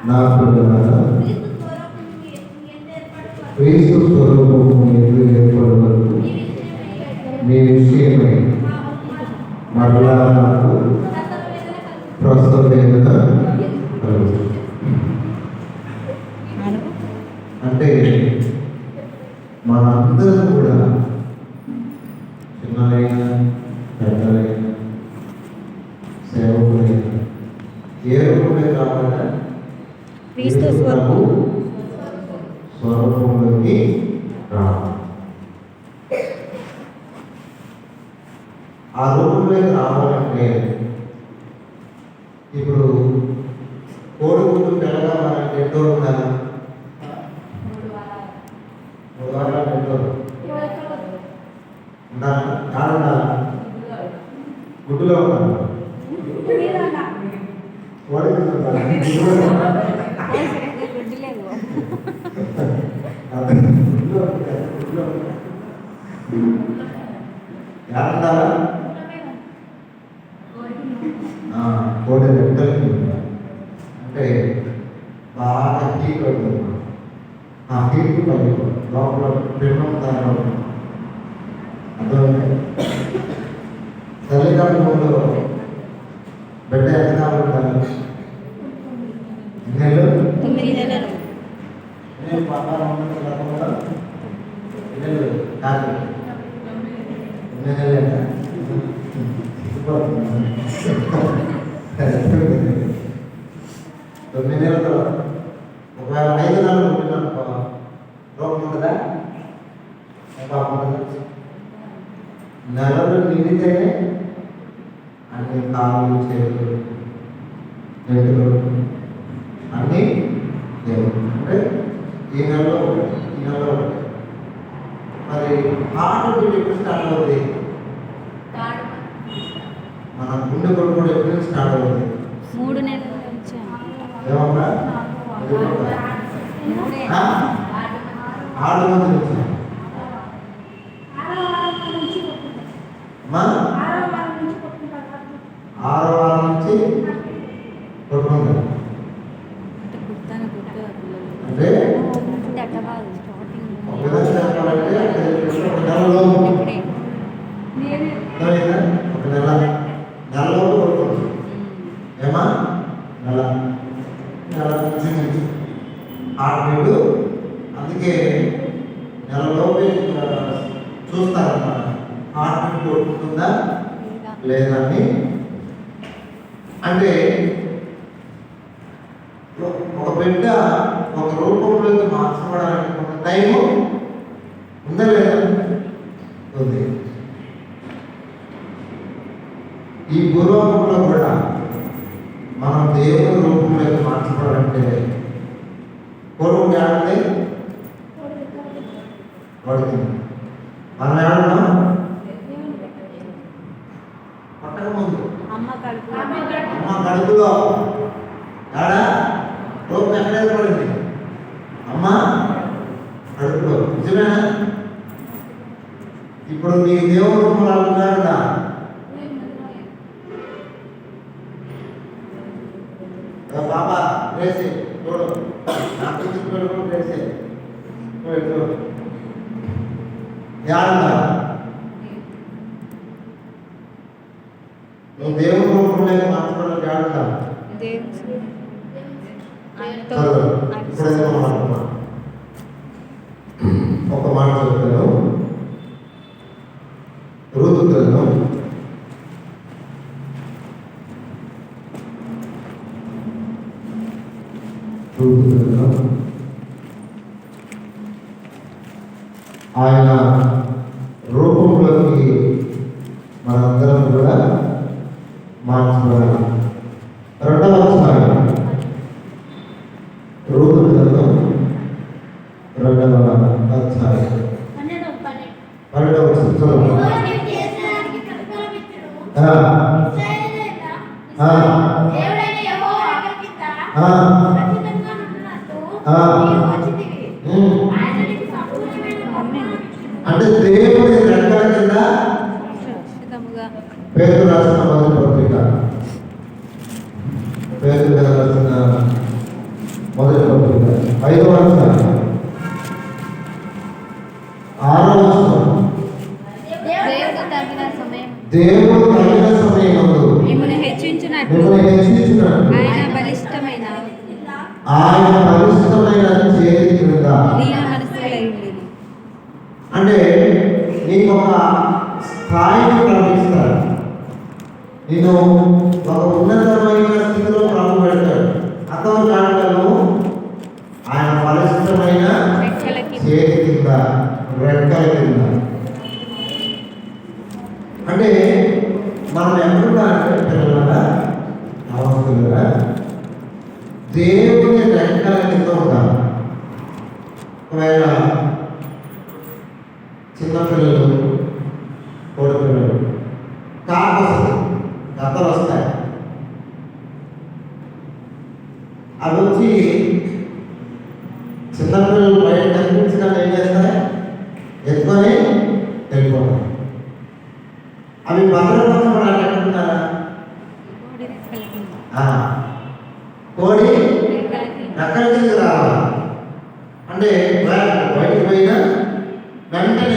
నా పిల్లలారా క్రీస్తు స్వరూపము ఎందు ఏర్పడే వరకు మీ విషయమై మరలా నాకు ప్రసవ వేదన కలుగుతుంది. అంటే మనందరం కూడా చిన్నలైనా పెద్దలైనా సేవకులైనా ఏ రూపమే కాకుండా క్రీస్తు స్వరూపంలోకి రావాలి. ఆ రూపంలోకి రావాలంటే ఇప్పుడు కోడిగుడ్డు పెరగాలంటే ఎన్నో ఉండాలి, 3 వారాలు ఎన్నో ఉండాలి. కాడుండాలి, గుడ్డులో ఉండాలి, కోడిగుడ్డు కోడి రెట్టలకి అంటే బాగా హీట్ అవుతుంది. ఆ హీట్ లోపల పిండం తయారు అర్థమైంది. తల్లిదండ్రులు బిడ్డ ఎంత ఉంటారు? 9 నెలలు. నేను పక్కన పిల్లలు కాదు 9 నెలలు 9 నెలలతో ఒకవేళ 5 నెలలు ఉంటున్నాను రోగం ఉంటుందా? నెలలు నిండితేనే అన్ని కాళ్ళు చేతులు చేతులు అన్నీ అంటే ఈ నెలలో ఈ నెలలో ఉంటాయి. మరి హార్ట్ బీట్ ఎప్పుడు స్టార్ట్ అవుతుంది? మన గుండె కొట్టు కూడా ఎప్పుడు స్టార్ట్ అవుతుంది? 3 నెలల నుంచి. ఏమన్నా 6 మంది నుంచి ఆరో వారం నుంచి కొట్టుకుంటారు. అంటే ఒక విధంగా చెప్పాలంటే ఒక నెలలో కొట్టుకుంటారు. ఏమా నెల నుంచి ఆడపిల్లు అందుకే నెలలోపే చూస్తారన్నమాట. ఆడపిల్లు కొట్టుకుంటుందా లేదా అని. అంటే ఒక బిడ్డ ఒక రూపంలోకి మార్చుకోవడానికి కొంత టైము ఉందా లేదా? ఉంది. ఈ భూలోకంలో కూడా మనం దేవుని రూపంలోకి మార్చుకోవాలంటే పూర్వం ఏడండి పడుతుంది. మనం ఏడన్నా పట్టక ముందు అమ్మ కడుపులో ఏడా రూపం ఎక్కడ పడింది? అమ్మ కడుపులో. నిజమేనా? ఇప్పుడు నీ దేవుని రూపంలో అంటున్నాడుగా బాబా రేసే చూడు నాకు రేసే నువ్వు దేవుని రూపంలో మార్చుకోవడం జాడుతా ఒక మాట చెప్తాను. రూతు గ్రంథం 2 ఆయన రూపంలోకి మనందరం కూడా మార్చుకోవాలి. 2వ అధ్యాయం రూతు గ్రంథం 2వ అధ్యాయం 12వ వచనం. దేవుడైన యెహోవా ఆజ్ఞకింత ఆ, ఖచ్చితంగా ఉంటున్నట్టు ఆ. నీవు వచ్చితివి. ఆయన నీకు సంపూర్ణమైన అంటే దేవుని రెక్కల కింద సురక్షితముగా పేరు రాసిన మొదటి పత్రిక, పేరు రాసిన మొదటి పత్రిక 5వ అధ్యాయం 6వ వచనం. దేవుడు తగిన సమయం దేవుడు తగిన సమయమందు మిమ్మల్ని హెచ్చించినట్లు మిమ్మల్ని హెచ్చించినట్టు ఆయన బలిష్టమైన ఆయన పరిశుద్ధమైన చేతి క్రింద, దీన మనస్సులైండి. అంటే నీకు ఒక స్థాయిని ప్రకటిస్తాడు. నేను ఒక ఉన్నతమైన స్థితిలో ప్రభు పెడతాడు. అతను కాడలను ఆయన పరిశుద్ధమైన రెక్కలకి చేతి కింద, రెక్కల కింద. అంటే మనం ఎక్కడున్నారంటే పిల్లలుగా అవసరంగా దేవుని రెక్కల కింద ఉంటారు. ఒకవేళ చిన్నపిల్లలు, కోడిపిల్లలు కాకు వస్తుంది, కథలు వస్తాయి. అవి వచ్చి చిన్నపిల్లలు బయట కనిపించినా ఏం చేస్తాయి? ఎత్తుకొని వెళ్ళిపోతాయి. అవి భద్రపరచబడాలి ఎక్కడున్నారా? కోడి రెక్కల కింద. కోడి రెక్కలకి రెక్కల కింద రావాలి. అంటే బయటికి పోయినా వెంటనే